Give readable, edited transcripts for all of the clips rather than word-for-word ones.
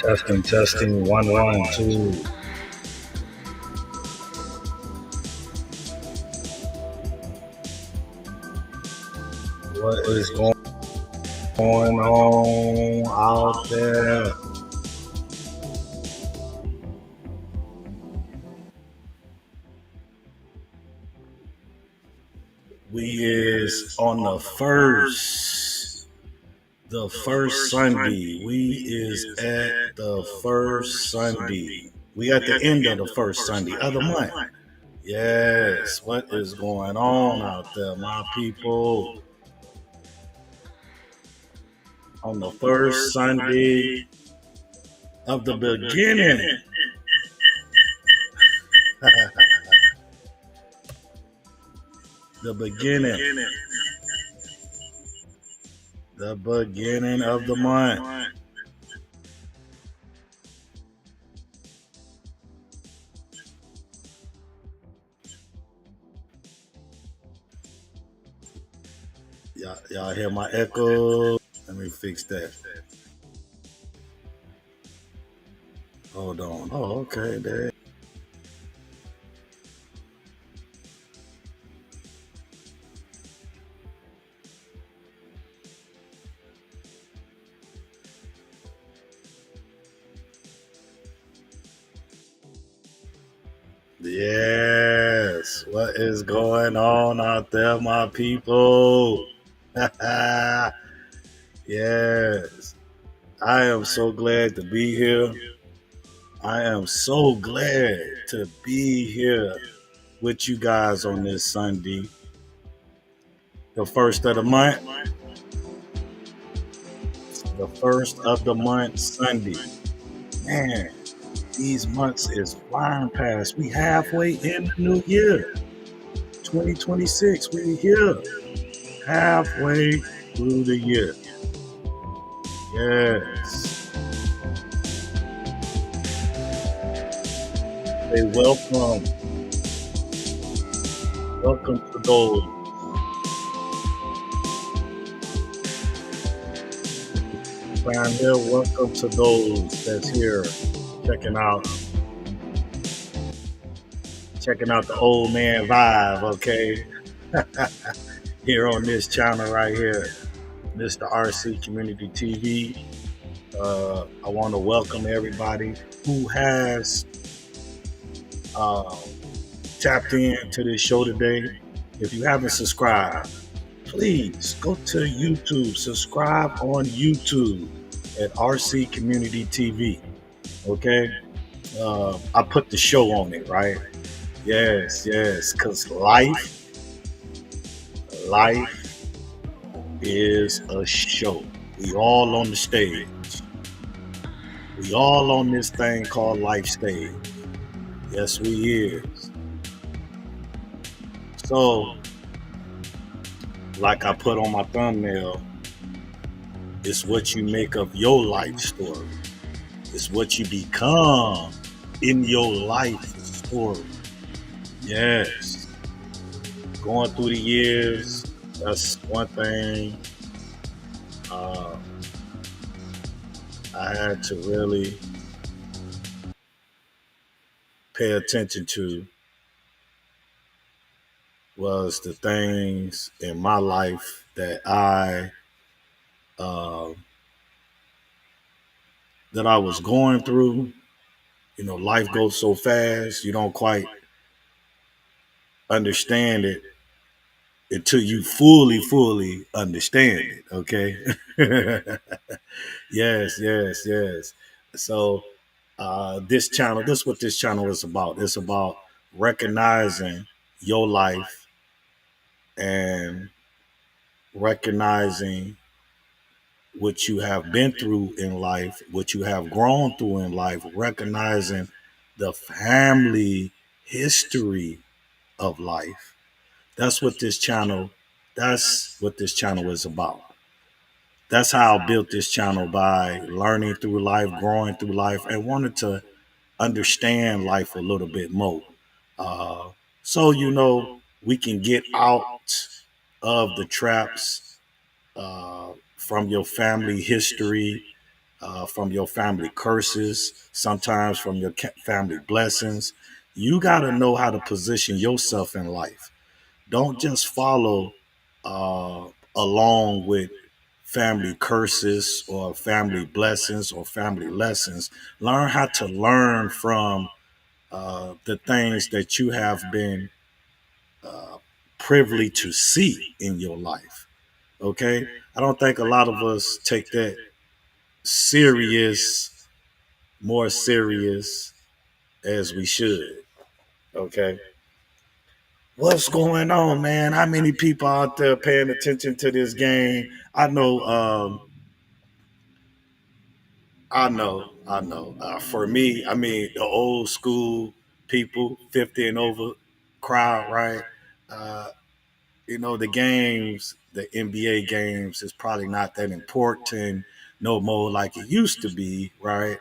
Testing, testing, one, two. What is going on out there? We is on the first Sunday. We is at the first Sunday. We at the end of the first Sunday of the month. Yes, what is going on out there, my people? On the first Sunday of the beginning. the beginning. The beginning of the month. Y'all hear my echo? Let me fix that. Hold on. Oh, okay. There. Yes. What is going on out there, my people? Yes. I am so glad to be here. I am so glad to be here with you guys on this Sunday, the first of the month, Sunday. Man, these months is flying past. We halfway in the new year, 2026. We here, halfway through the year. Yes. Say welcome. Welcome to those. Around here, welcome to those that's here checking out the old man vibe, okay? Here on this channel right here, Mr. RC Community TV. I want to welcome everybody who has uh, tapped into this show today. If you haven't subscribed, please go to YouTube, subscribe on YouTube at RC Community TV. Okay, I put the show on it, right? Yes, because life is a show. We all on the stage. We all on this thing called life stage. Yes, we is. So, like I put on my thumbnail, it's what you make of your life story. It's what you become in your life story. Yes. Going through the years, that's one thing uh, I had to really pay attention to was the things in my life that uh, I was going through. You know, life goes so fast, you don't quite understand it until you fully understand it. Okay. Yes. So this is what this channel is about. It's about recognizing your life and recognizing what you have been through in life, what you have grown through in life, recognizing the family history of life. That's what this channel is about. That's how I built this channel, by learning through life, growing through life, and wanted to understand life a little bit more. Uh, so, we can get out of the traps from your family history, from your family curses, sometimes from your family blessings. You got to know how to position yourself in life. Don't just follow uh, along with family curses or family blessings or family lessons. Learn how to learn from the things that you have been uh, privileged to see in your life. Okay, I don't think a lot of us take that serious, more serious as we should. Okay, what's going on, man? How many people out there paying attention to this game? I know. For me, I mean, the old school people, 50 and over crowd, right? Uh, the games, the NBA games is probably not that important no more like it used to be, right?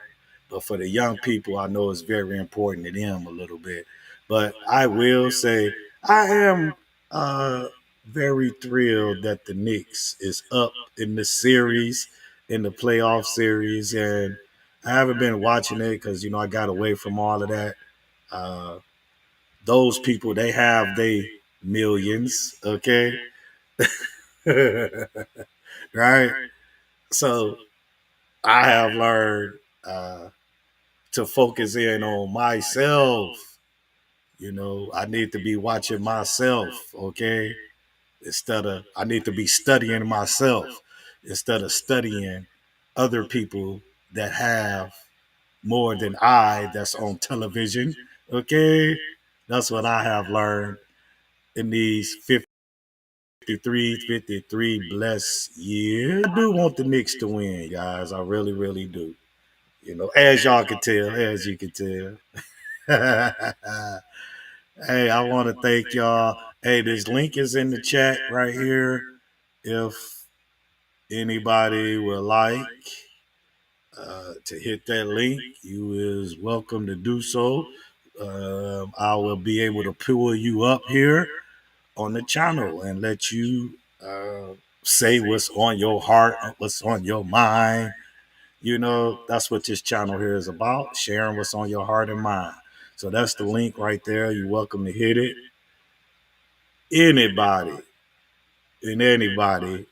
But for the young people, I know it's very important to them a little bit. But I will say I am uh, very thrilled that the Knicks is up in the series, in the playoff series, and I haven't been watching it because I got away from all of that. Uh, those people, they have they millions, okay, right? So I have learned to focus in on myself. I need to be watching myself, okay? Instead of I need to be studying myself instead of studying other people that have more than I that's on television, okay? That's what I have learned in these 53 blessed years. I do want the Knicks to win, guys. I really, really do. As y'all can tell, as you can tell. Hey, I want to thank y'all. Hey, this link is in the chat right here. If anybody would like to hit that link, you is welcome to do so. I will be able to pull you up here on the channel and let you say what's on your heart, what's on your mind. That's what this channel here is about, sharing what's on your heart and mind. So that's the link right there. You're welcome to hit it. Anybody and anybody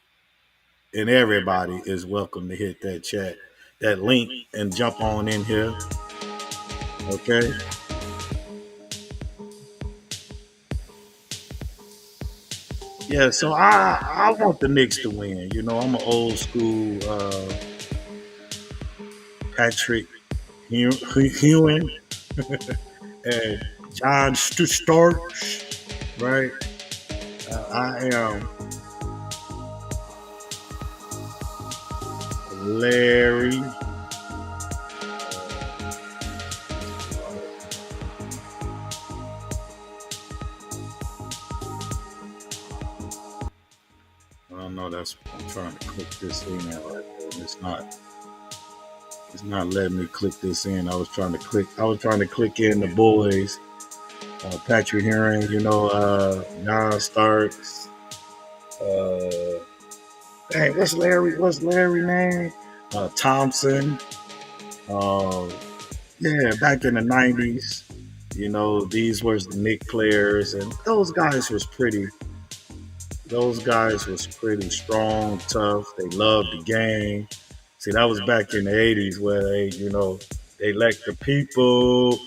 and everybody is welcome to hit that link and jump on in here. Okay. Yeah, so I want the Knicks to win. I'm an old school Patrick Ewing and John Starks, right? I am Larry. I don't know. I'm trying to click this in right there. It's not letting me click this in. I was trying to click in the boys. Patrick Heron, John Starks. Dang, what's Larry name? Thompson. Uh, yeah, back in the 90s, these was the Nick players, and those guys was pretty strong, tough. They loved the game. See, that was back in the 80s where they let the people,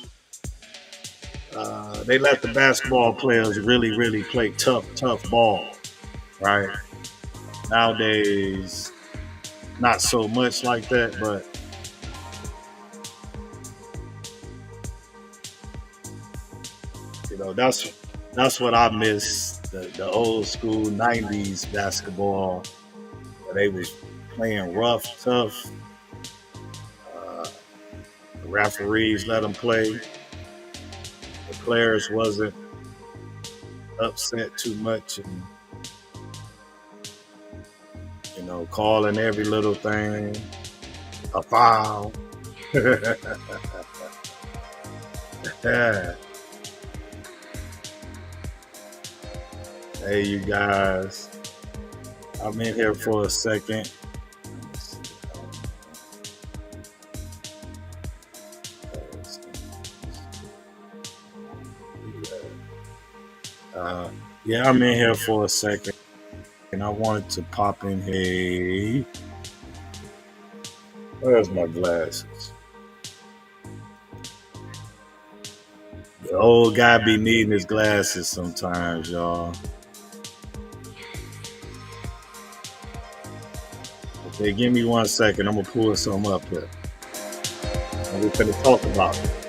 they let the basketball players really, really play tough ball, right? Nowadays, not so much like that, but that's what I miss the old school '90s basketball where they was playing rough, tough. Uh, the referees let them play. The players wasn't upset too much and calling every little thing a foul. Yeah. Hey, you guys. I'm in here for a second. Yeah, I'm in here for a second, and I wanted to pop in. Hey, where's my glasses? The old guy be needing his glasses sometimes, y'all. Okay, give me 1 second. I'm gonna pull some up here, and we're gonna talk about it.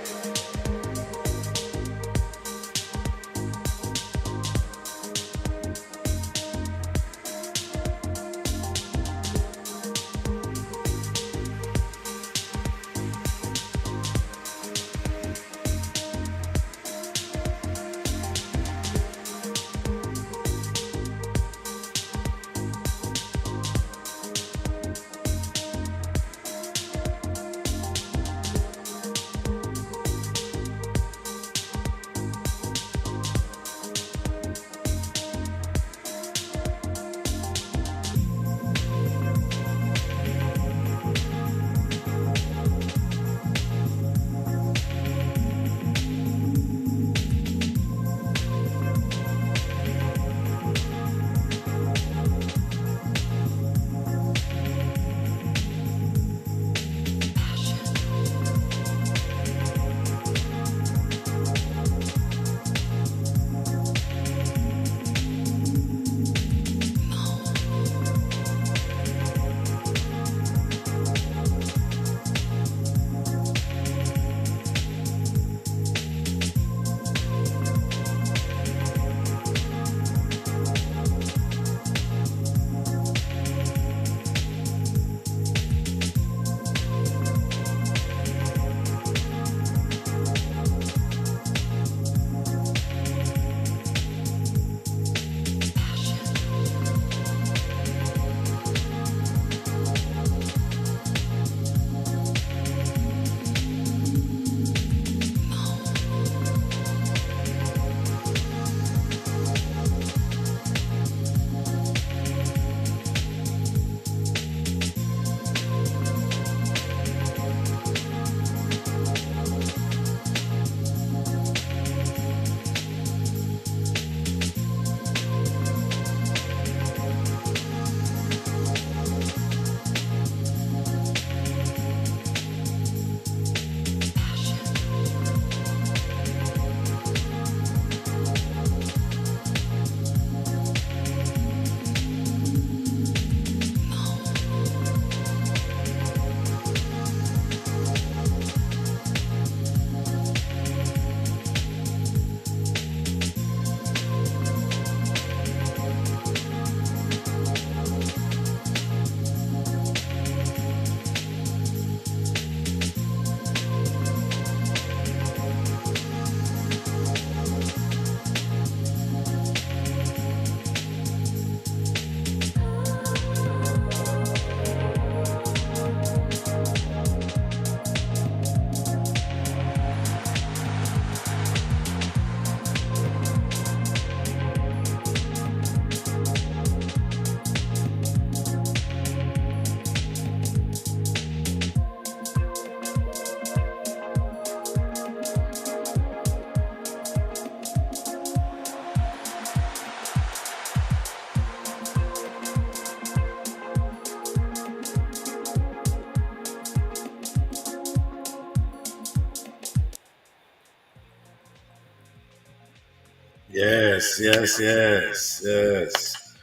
Yes, yes, yes, yes.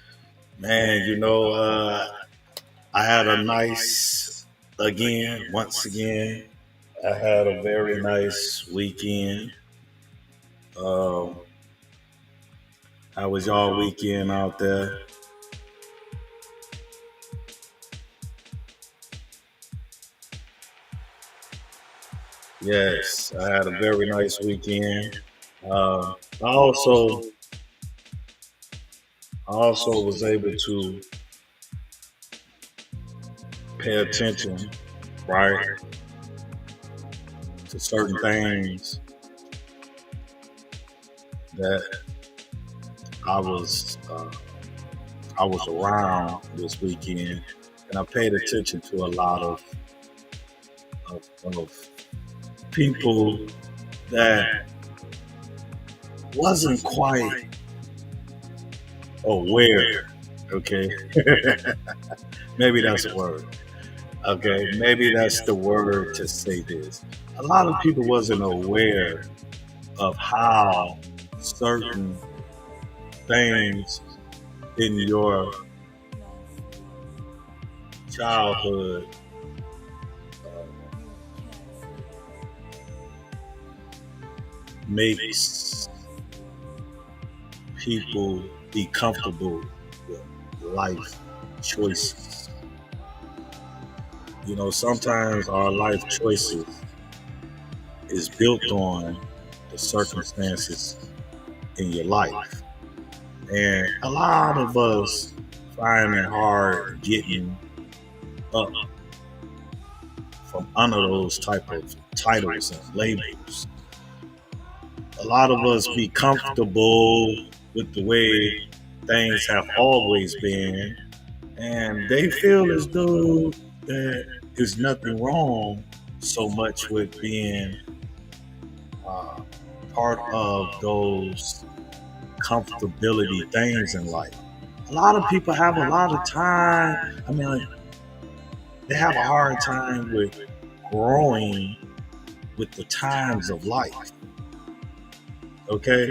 Man, I had a nice, once again, I had a very nice weekend. Um, how was y'all weekend out there? Yes, I had a very nice weekend. I also was able to pay attention, right, to certain things that I was uh, I was around this weekend, and I paid attention to a lot of people that wasn't quite aware. Okay, maybe that's a word. Okay, maybe that's the word to say this. A lot of people wasn't aware of how certain things in your childhood makes people be comfortable with life choices. You know, sometimes our life choices is built on the circumstances in your life. And a lot of us find it hard getting up from under those type of titles and labels. A lot of us be comfortable with the way things have always been, and they feel as though that there's nothing wrong so much with being uh, part of those comfortability things in life. A lot of people have a lot of time. I mean, like, they have a hard time with growing with the times of life. Okay,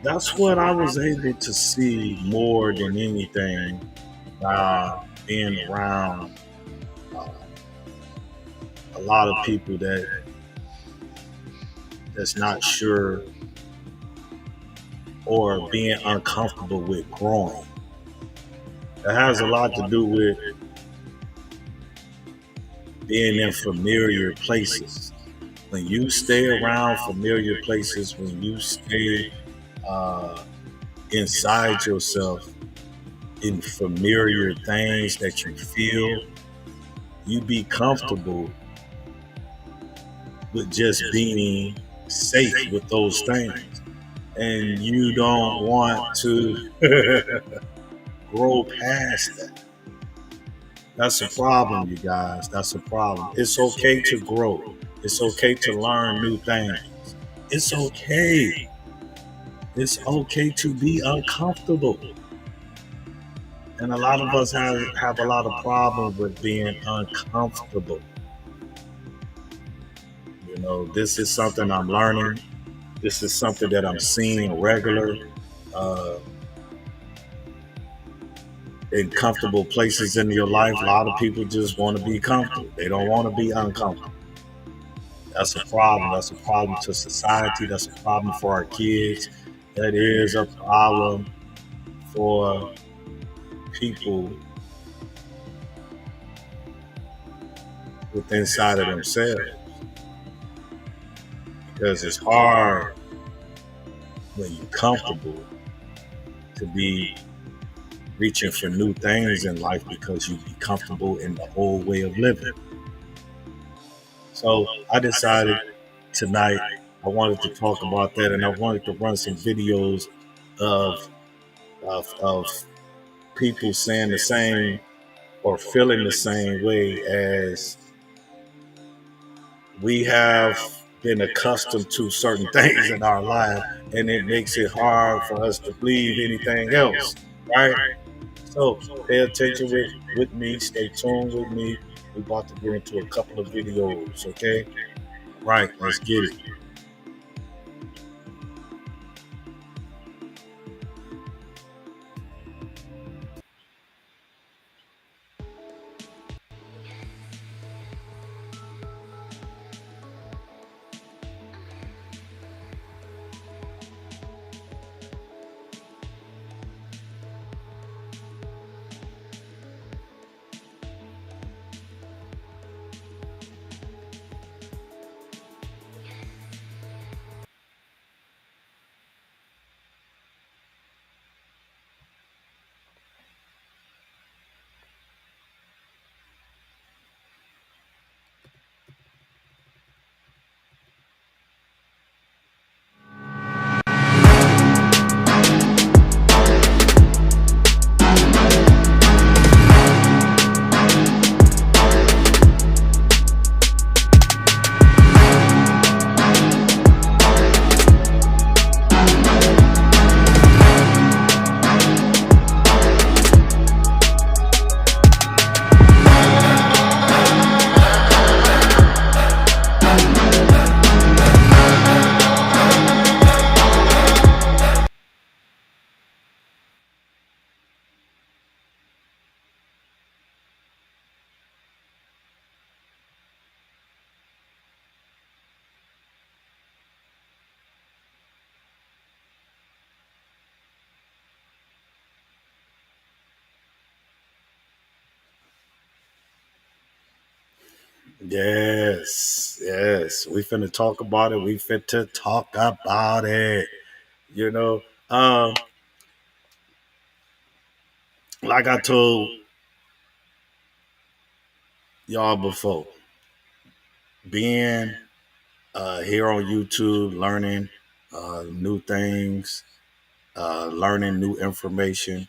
that's what I was able to see more than anything by being around uh, a lot of people that's not sure or being uncomfortable with growing. It has a lot to do with being in familiar places. When you stay around familiar places, when you stay uh, inside yourself in familiar things that you feel, you be comfortable with just being safe with those things. And you don't want to grow past that. That's a problem, you guys. That's a problem. It's okay to grow. It's okay to learn new things. It's okay. It's okay to be uncomfortable. And a lot of us have a lot of problems with being uncomfortable. You know, this is something I'm learning. This is something that I'm seeing regular uh, in comfortable places in your life. A lot of people just want to be comfortable. They don't want to be uncomfortable. That's a problem. That's a problem to society. That's a problem for our kids. That is a problem for people with inside of themselves. Because it's hard when you're comfortable to be reaching for new things in life because you be comfortable in the old way of living. So I decided tonight I wanted to talk about that, and I wanted to run some videos of of people saying the same or feeling the same way as we have been accustomed to certain things in our life, and it makes it hard for us to believe anything else, right? So pay attention with me, stay tuned with me. We're about to get into a couple of videos, okay? Right, let's get it. Yes, yes. We finna talk about it. We fit to talk about it. You know, um, like I told y'all before, being here on YouTube, learning new things, learning new information,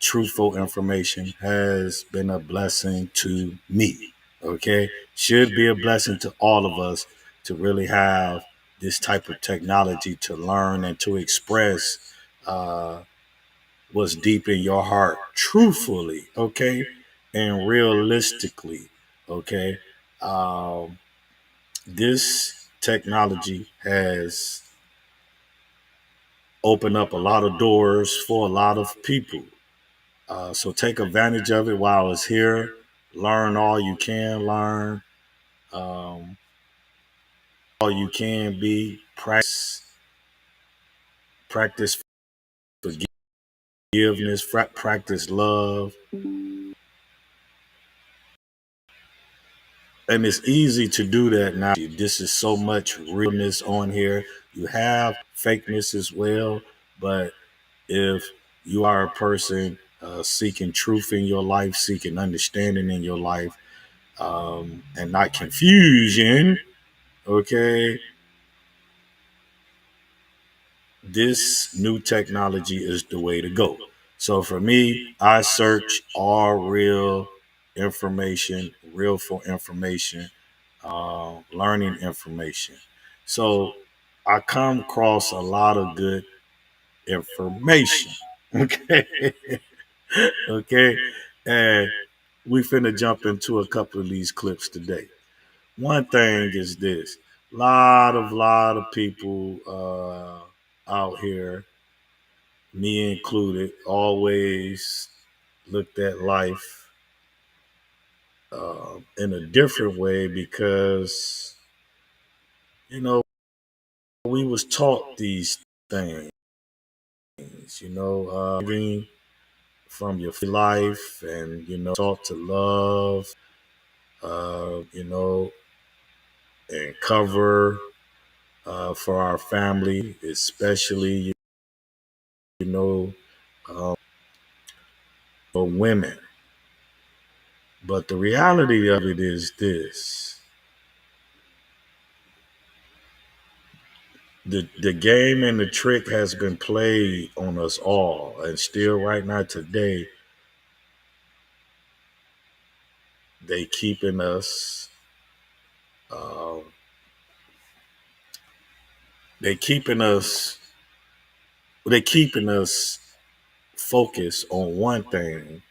truthful information has been a blessing to me. Okay, should be a blessing to all of us to really have this type of technology to learn and to express uh, what's deep in your heart truthfully, okay, and realistically, okay. Um, this technology has opened up a lot of doors for a lot of people. So take advantage of it while it's here. Learn all you can learn. Um, all you can be. Practice forgiveness. Practice love. And it's easy to do that now. This is so much realness on here. You have fakeness as well, but if you are a person seeking truth in your life, seeking understanding in your life, and not confusion, okay, this new technology is the way to go. So for me, I search all real information, real for information, learning information. So I come across a lot of good information. Okay. Okay. And we finna jump into a couple of these clips today. One thing is this: lot of people out here, me included, always looked at life in a different way because we was taught these things. From your life, and taught to love, and cover for our family, especially you know um, for women. But the reality of it is this: the game and the trick has been played on us all, and still right now today they keeping us. Um, they keeping us. They keeping us focused on one thing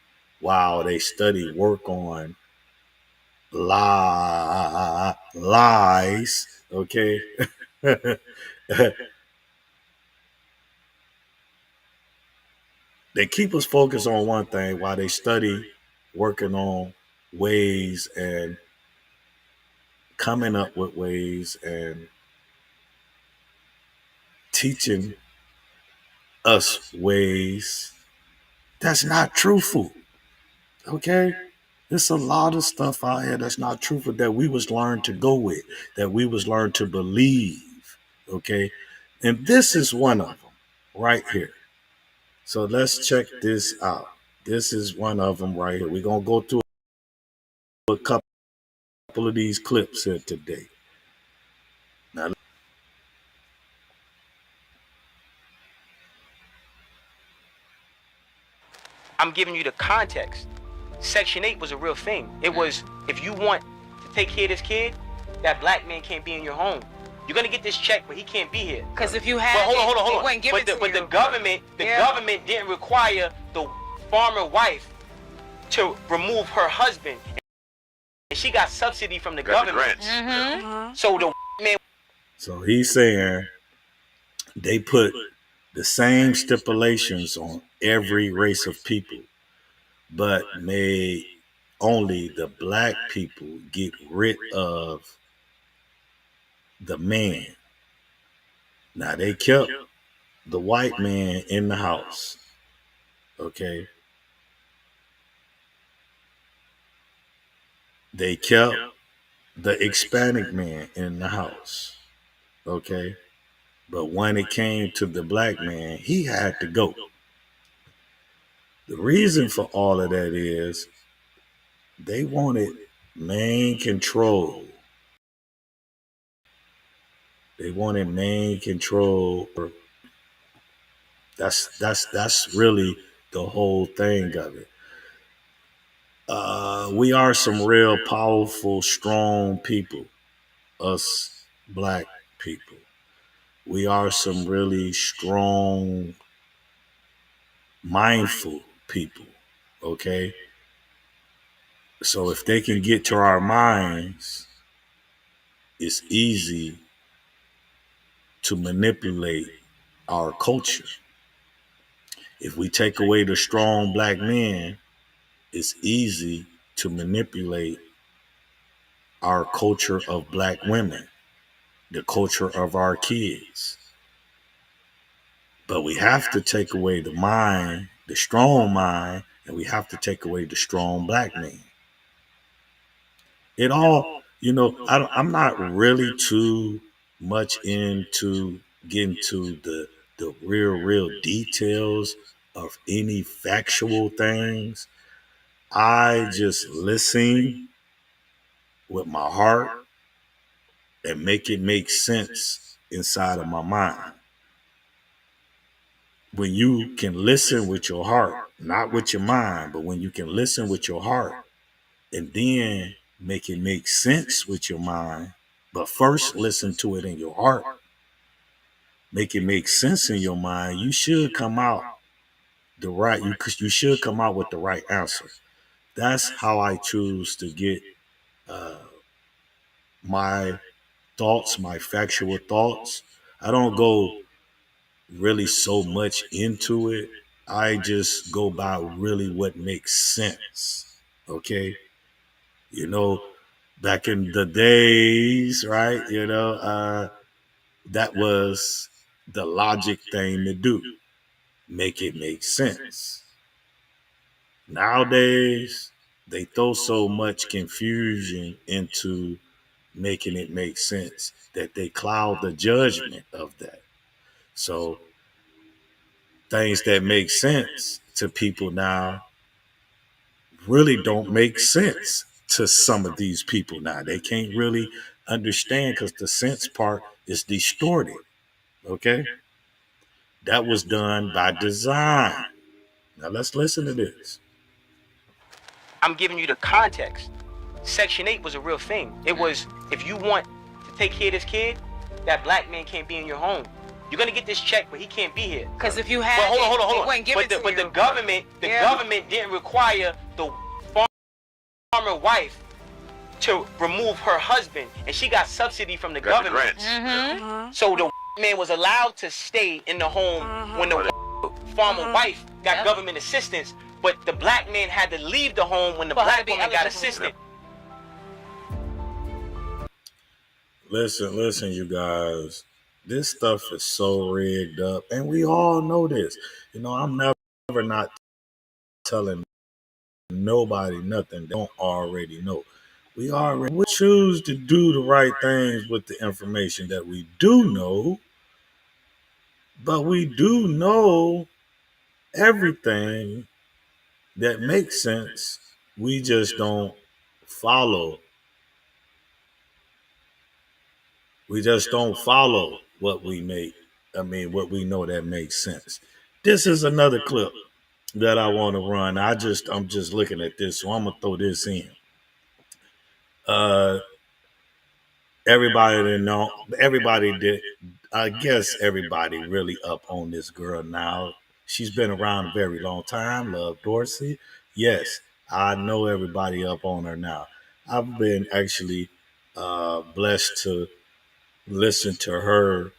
while they study work on lies. Okay. They keep us focused on one thing while they study working on ways and coming up with ways and teaching us ways that's not truthful. Okay. There's a lot of stuff out here that's not truthful that we was learned to go with, that we was learned to believe. Okay. And this is one of them right here. So let's check this out. This is one of them right here. We're going to go through a couple of these clips here today. Now, I'm giving you the context. Section 8 was a real thing. It was, if you want to take care of this kid, that black man can't be in your home. You're gonna get this check, but he can't be here. Because if you had, hold on. But the government didn't require the farmer wife to remove her husband, and she got subsidy from the government. So the man. So he's saying they put the same stipulations on every race of people, but made only the black people get rid of the man. Now they kept the white man in the house. Okay. They kept the Hispanic man in the house. Okay. But when it came to the black man, he had to go. The reason for all of that is they wanted main control. They wanted main control. That's really the whole thing of it. We are some real powerful, strong people, us black people. We are some really strong, mindful people. Okay. So if they can get to our minds, it's easy to manipulate our culture. If we take away the strong black men, it's easy to manipulate our culture of black women, the culture of our kids. But we have to take away the mind, the strong mind, and we have to take away the strong black man. It all, I'm not really too much into getting to the real details of any factual things. I just listen with my heart and make it make sense inside of my mind. When you can listen with your heart, not with your mind, but when you can listen with your heart and then make it make sense with your mind, but first listen to it in your heart, make it make sense in your mind, you should come out you should come out with the right answer. That's how I choose to get uh, my thoughts, my factual thoughts. I don't go really so much into it. I just go by really what makes sense. Okay. You know, back in the days, right? That was the logic thing to do. Make it make sense. Nowadays, they throw so much confusion into making it make sense that they cloud the judgment of that. So things that make sense to people now really don't make sense to some of these people now. They can't really understand because the sense part is distorted. Okay? That was done by design. Now let's listen to this. I'm giving you the context. Section 8 was a real thing. It was, if you want to take care of this kid, that black man can't be in your home. You're gonna get this check, but he can't be here. Because if you had hold on. they wouldn't give it to But you. the government didn't require the farmer wife to remove her husband, and she got subsidy from the government. So the man was allowed to stay in the home when the farmer wife got government assistance, but the black man had to leave the home when the black woman got assistance. Listen, you guys. This stuff is so rigged up, and we all know this. I'm never not telling nobody nothing they don't already know. We choose to do the right things with the information that we do know, but we do know everything that makes sense. We just don't follow. We just don't follow what we know that makes sense. This is another clip that I want to run. I'm just looking at this, so I'm gonna throw this in. Everybody did. I guess everybody really up on this girl now. She's been around a very long time. Love Dorsey. Yes, I know everybody up on her now. I've been actually blessed to listen to her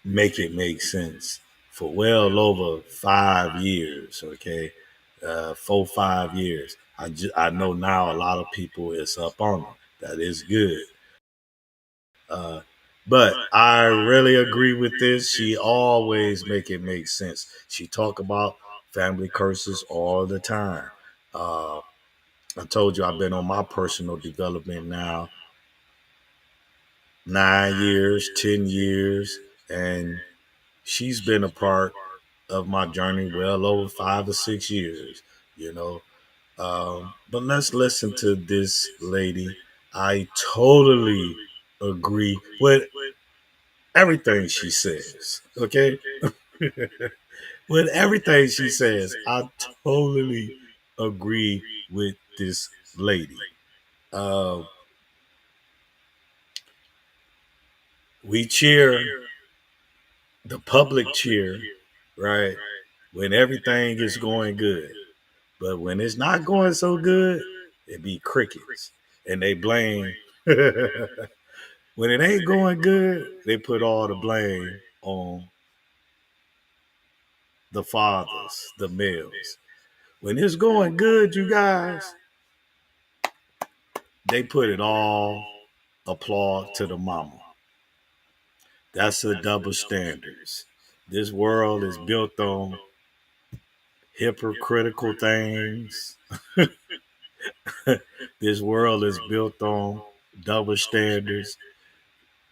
make it make sense for well over 5 years. Okay, 4-5 years. I know now a lot of people is up on her. That is good. But I really agree with this. She always make it make sense. She talk about family curses all the time. I told you I've been on my personal development now. 9 years, 10 years, and she's been a part of my journey well over 5 or 6 years, you know. But let's listen to this lady. I totally agree with everything she says. Okay? With everything she says, I totally agree with this lady. Uh, we cheer, the public cheer, right? When everything is going good. But when it's not going so good, it be crickets. And they blame when it ain't going good, they put all the blame on the fathers, the males. When it's going good, you guys, they put it all applaud to the mama. That's the double standards. This world is built on hypocritical things. This world is built on double standards,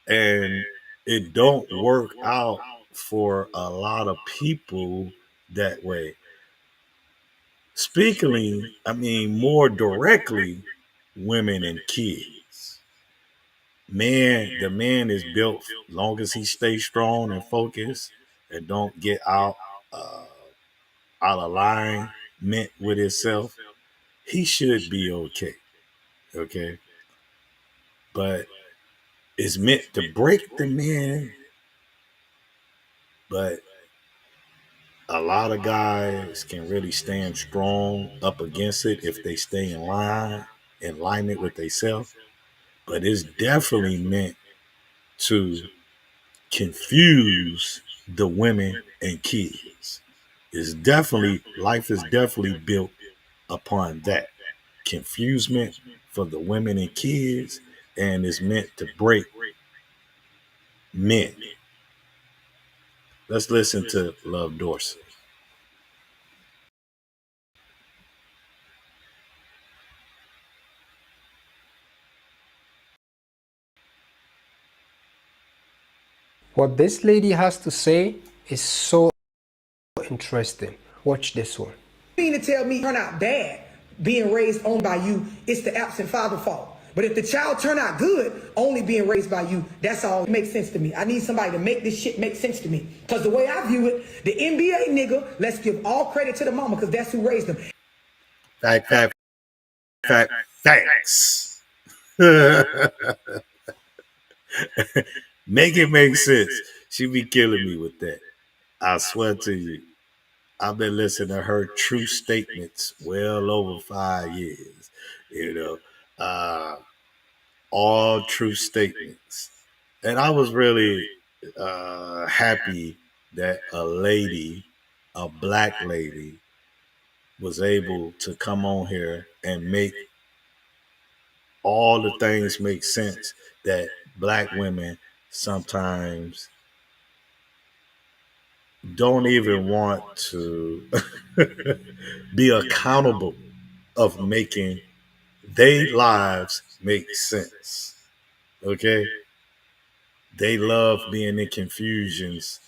and it don't work out for a lot of people that way. Speaking, I mean more directly, women and kids. The man is built long as he stays strong and focused and don't get uh, out of line, meant with himself. He should be okay. Okay, but it's meant to break the man. But a lot of guys can really stand strong up against it if they stay in alignment with themselves. But it's definitely meant to confuse the women and kids. Life is definitely built upon that confusement for the women and kids, and is meant to break men. Let's listen to Love Dorsey. What this lady has to say is so interesting. Watch this one. You mean to tell me turn out bad being raised only by you, it's the absent father fault. But if the child turn out good, only being raised by you, that's all. It makes sense to me. I need somebody to make this shit make sense to me. Because the way I view it, the NBA nigga, let's give all credit to the mama because that's who raised them. Facts. Make it make sense. She be killing me with that. I swear to you. I've been listening to her true statements well over 5 years. You know, all true statements. And I was really happy that a black lady, was able to come on here and make all the things make sense that black women sometimes don't even want to be accountable of making their lives make sense. Okay? They love being in confusions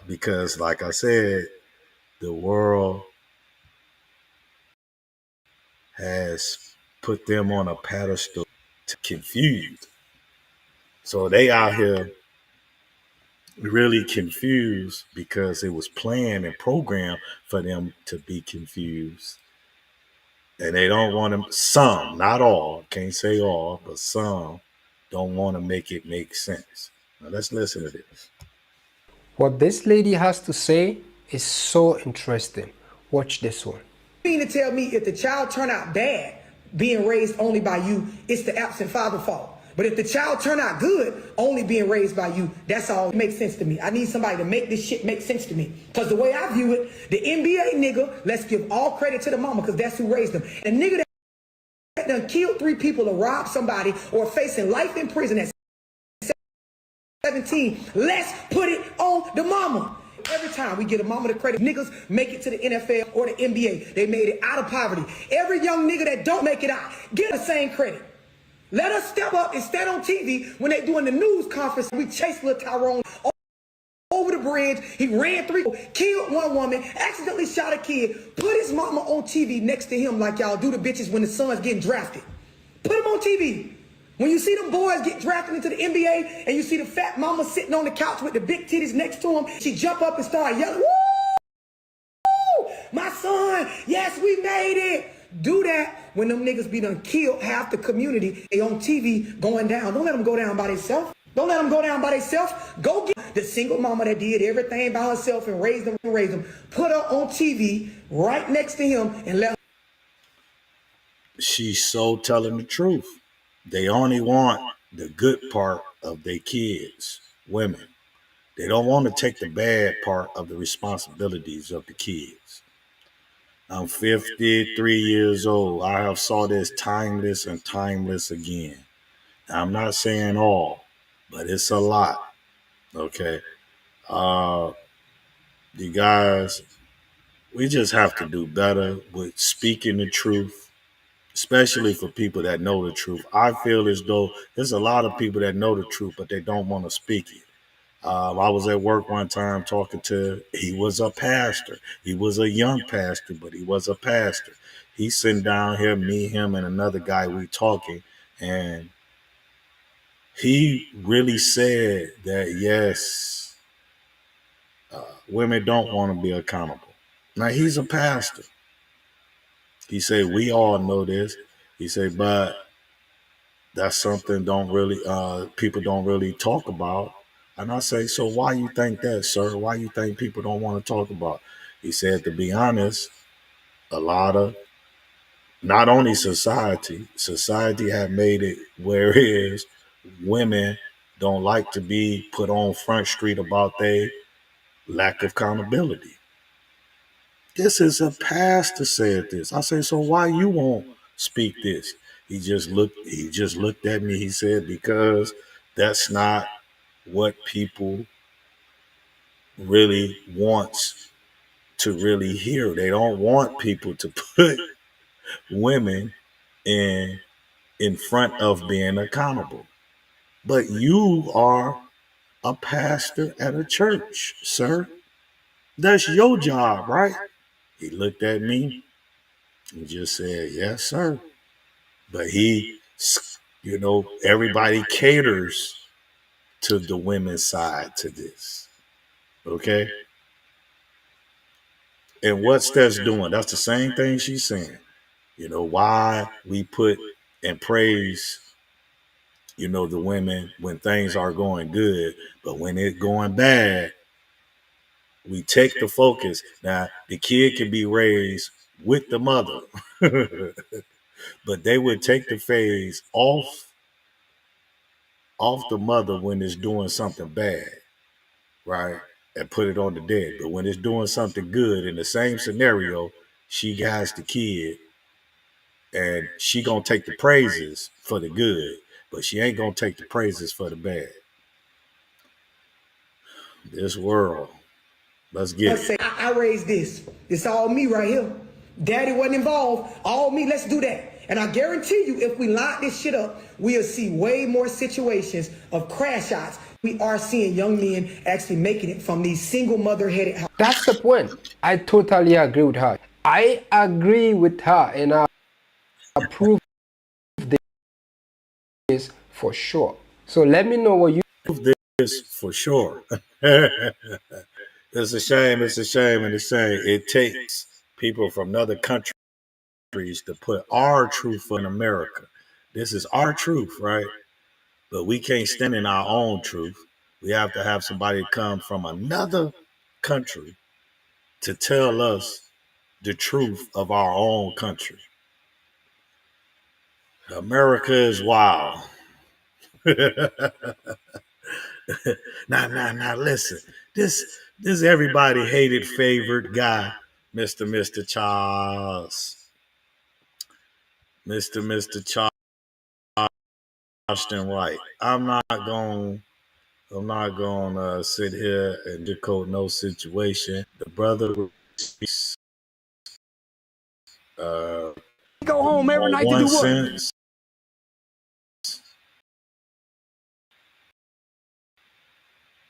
because, like I said, the world has put them on a pedestal to confuse. So they out here really confused because it was planned and programmed for them to be confused. And they don't want them, some, not all, can't say all, but some don't want to make it make sense. Now let's listen to this. What this lady has to say is so interesting. Watch this one. You mean to tell me if the child turn out bad being raised only by you, it's the absent father fault. But if the child turn out good, only being raised by you, that's all. It makes sense to me. I need somebody to make this shit make sense to me. Because the way I view it, the NBA nigga, let's give all credit to the mama because that's who raised them. And nigga that done killed 3 people or robbed somebody or facing life in prison at 17, let's put it on the mama. Every time we get a mama the credit, niggas make it to the NFL or the NBA. They made it out of poverty. Every young nigga that don't make it out, get the same credit. Let us step up and stand on TV when they doing the news conference. We chased little Tyrone over the bridge. He ran 3, killed one woman, accidentally shot a kid, put his mama on TV next to him like y'all do the bitches when the son's getting drafted. Put him on TV. When you see them boys get drafted into the NBA and you see the fat mama sitting on the couch with the big titties next to him, she jump up and start yelling, woo! My son, yes, we made it. Do that when them niggas be done killed half the community. They on TV going down. Don't let them go down by themselves. Don't let them go down by themselves. Go get the single mama that did everything by herself and raised them. Put her on TV right next to him and let her. She's so telling the truth. They only want the good part of their kids, women. They don't want to take the bad part of the responsibilities of the kids. I'm 53 years old. I have saw this timeless and timeless again. I'm not saying all, but it's a lot. Okay. You guys, we just have to do better with speaking the truth, especially for people that know the truth. I feel as though there's a lot of people that know the truth, but they don't want to speak it. I was at work one time talking to, he was a pastor. He was a young pastor, but he was a pastor. He's sitting down here, me, him, and another guy, we talking, and he really said that, yes, women don't want to be accountable. Now, he's a pastor. He said, we all know this. He said, but that's something people don't really talk about. And I say, so why you think that, sir? Why you think people don't want to talk about? He said, to be honest, a lot of, not only society have made it where it is, women don't like to be put on Front Street about their lack of accountability. This is a pastor said this. I say, so why you won't speak this? He just looked at me. He said, because that's not what people really wants to really hear. They don't want people to put women in front of being accountable. But you are a pastor at a church, sir. That's your job, right? He looked at me and just said, yes, sir. But everybody caters to the women's side to this. Okay? And what's that's doing? That's the same thing she's saying. Why we put and praise, the women when things are going good, but when it's going bad, we take the focus. Now, the kid can be raised with the mother, but they would take the phase off the mother when it's doing something bad, right? And put it on the dad. But when it's doing something good in the same scenario, she has the kid and she gonna take the praises for the good, but she ain't gonna take the praises for the bad. This world, let's get it. I raised this. It's all me right here. Daddy wasn't involved. All me. Let's do that. And I guarantee you, if we line this shit up, we'll see way more situations of crash outs. We are seeing young men actually making it from these single mother-headed houses. That's the point. I totally agree with her. I agree with her and I approve this for sure. So let me know what you this for sure. It's a shame, and it's saying it takes people from other countries to put our truth in America. This is our truth, right? But we can't stand in our own truth. We have to have somebody come from another country to tell us the truth of our own country. America is wild. Now, listen. This everybody hated favorite guy, Mr. Charles. Mr. Charleston White. I'm not gonna sit here and decode no situation. The brother go home every night to do what? Sense,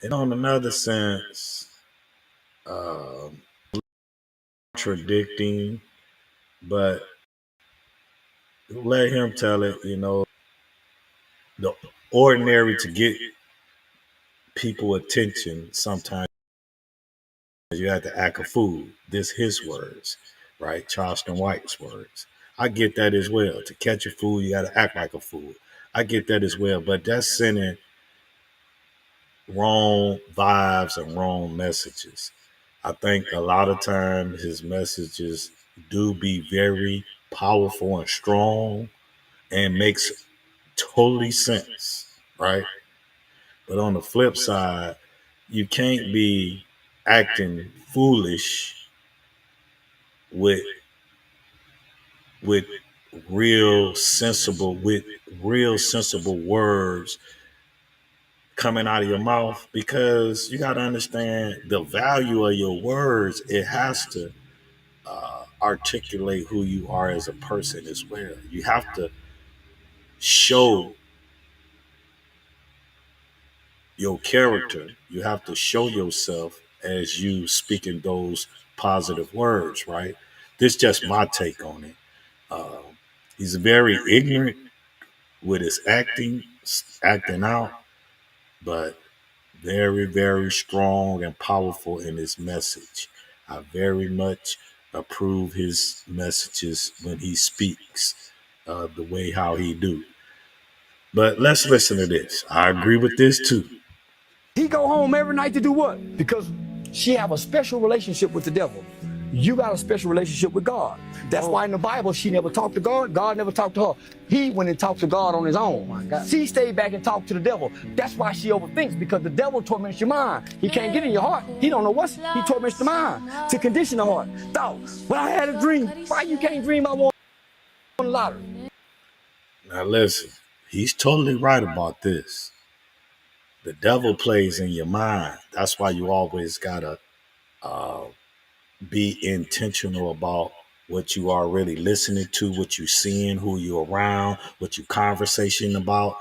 And on another sense, contradicting, but let him tell it, the ordinary to get people attention, sometimes you have to act a fool. This his words, right? Charleston White's words. I get that as well. To catch a fool, you got to act like a fool. I get that as well, but that's sending wrong vibes and wrong messages. I think a lot of times his messages do be very powerful and strong and makes totally sense, right? But on the flip side, you can't be acting foolish with with real sensible words coming out of your mouth, because you got to understand the value of your words. It has to articulate who you are as a person as well. You have to show your character. You have to show yourself as you speaking those positive words, right? This is just my take on it. Uh, he's very ignorant with his acting out, but very, very strong and powerful in his message. I very much approve his messages when he speaks, the way how he do. But let's listen to this. I agree with this too. He go home every night to do what? Because she have a special relationship with the devil. You got a special relationship with God. That's why in the Bible, she never talked to God. God never talked to her. He went and talked to God on his own. She stayed back and talked to the devil. That's why she overthinks, because the devil torments your mind. He can't get in your heart. He don't know what's, he torments the mind to condition the heart. Thought, when I had a dream, why you can't dream I won the lottery? Now listen, he's totally right about this. The devil plays in your mind. That's why you always gotta be intentional about what you are really listening to, what you seeing, who you around, what you conversation about,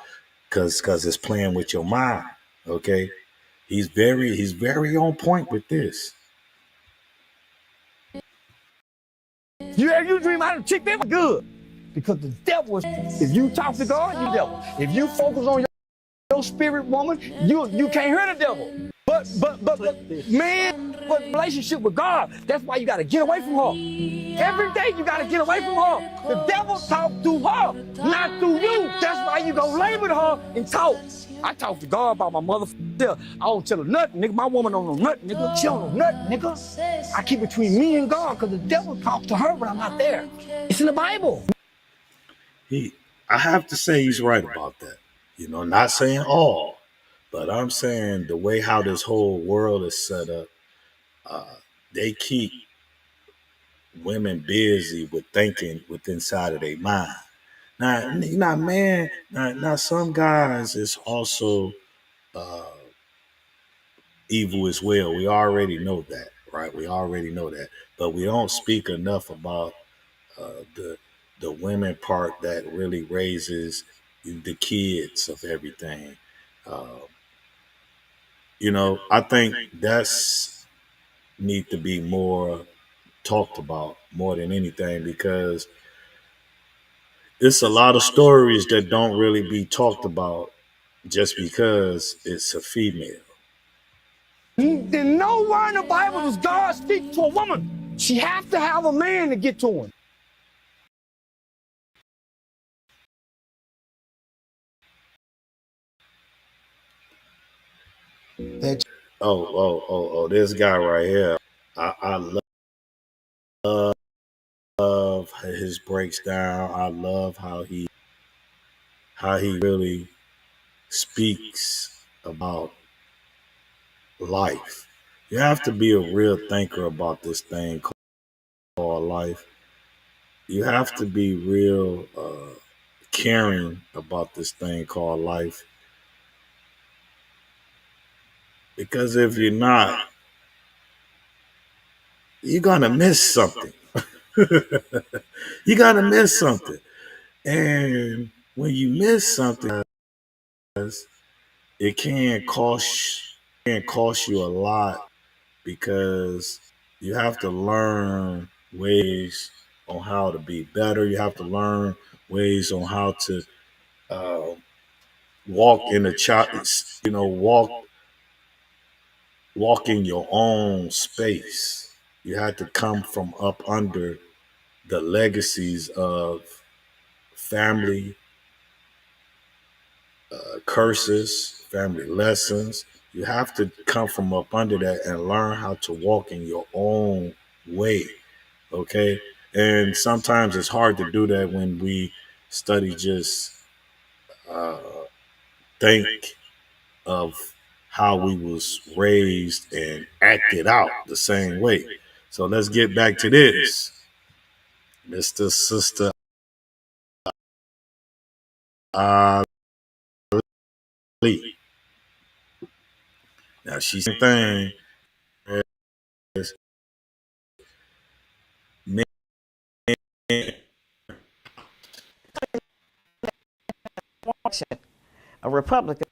because it's playing with your mind. Okay, he's very on point with this. You dream out of a chick, that's good. Because the devil is, if you talk to God, you devil. If you focus on your spirit woman, you can't hear the devil. But man, but relationship with God, that's why you gotta get away from her. Every day you gotta get away from her. The devil talk through her, not through you. That's why you go lay with her and talk. I talk to God about my motherfucker self. I don't tell her nothing, nigga. My woman don't know nothing, nigga. She don't know nothing, nigga. I keep it between me and God, because the devil talks to her when I'm not there. It's in the Bible. I have to say he's right about that. Not saying all, but I'm saying the way how this whole world is set up, they keep women busy with thinking with inside of their mind. Now, man, now some guys is also evil as well. We already know that, right? We already know that, but we don't speak enough about the women part that really raises the kids of everything. I think that's need to be more talked about more than anything, because it's a lot of stories that don't really be talked about just because it's a female. Then nowhere in the Bible does God speak to a woman. She has to have a man to get to him. Oh, this guy right here. I love his breaks down. I love how he really speaks about life. You have to be a real thinker about this thing called life. You have to be real caring about this thing called life. Because if you're not, you're gonna miss something. You're gonna miss something. And when you miss something, it can cost can cost you a lot because you have to learn ways on how to be better. You have to learn ways on how to uh, walk in the walk in your own space. You have to come from up under the legacies of family curses, family lessons. You have to come from up under that and learn how to walk in your own way. Okay. And sometimes it's hard to do that when we study just uh, think of how we was raised and acted out the same way. So let's get back to this. Mr. Sister Ali. Now she's the thing as men. A Republican,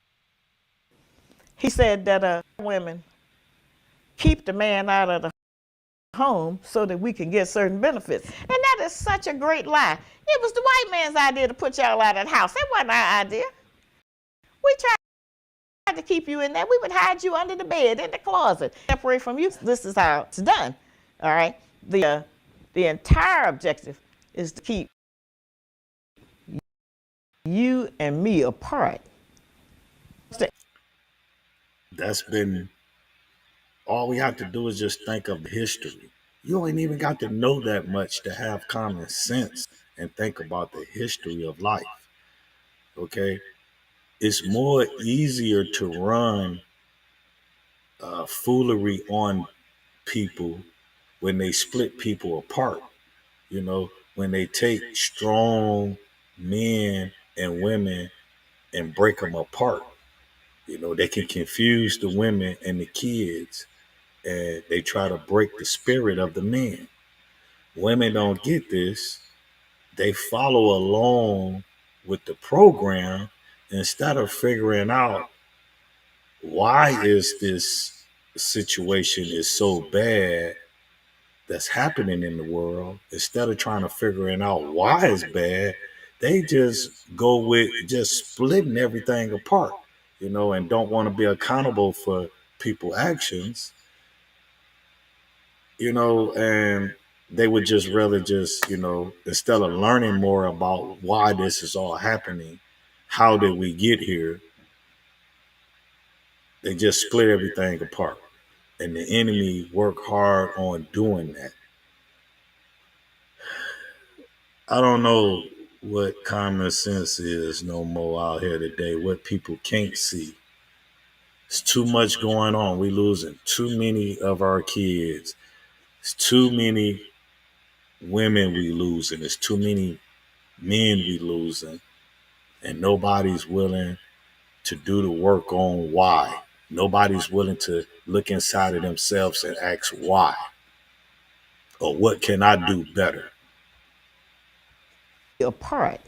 he said that women keep the man out of the home so that we can get certain benefits. And that is such a great lie. It was the white man's idea to put y'all out of the house. It wasn't our idea. We tried to keep you in there. We would hide you under the bed, in the closet, separate from you. This is how it's done. All right. The entire objective is to keep you and me apart. That's been all we have to do is just think of history. You ain't even got to know that much to have common sense and think about the history of life. Okay. It's more easier to run foolery on people when they split people apart. You know, when they take strong men and women and break them apart. You know, they can confuse the women and the kids, and they try to break the spirit of the men. Women don't get this. They follow along with the program instead of figuring out why is this situation is so bad that's happening in the world. Instead of trying to figuring out why it's bad, they just go with just splitting everything apart, you know, and don't want to be accountable for people's actions, you know, and they would just rather just, you know, instead of learning more about why this is all happening, how did we get here, they just split everything apart. And the enemy work hard on doing that. I don't know what common sense is no more out here today, what people can't see. It's too much going on. We losing too many of our kids. It's too many women we losing. It's too many men we losing. And nobody's willing to do the work on why. Nobody's willing to look inside of themselves and ask why. Or what can I do better? Apart.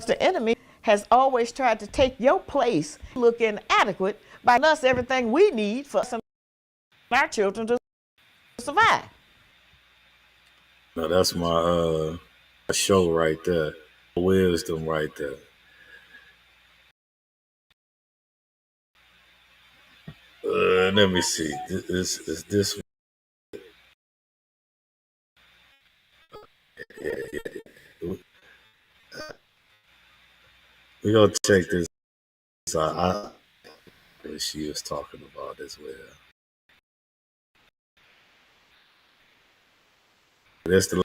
The enemy has always tried to take your place, look inadequate, by us everything we need for us and our children to survive. Now that's my show right there. Wisdom right there. Let me see. Is this? We're gonna check this out. What she was talking about as well. That's the.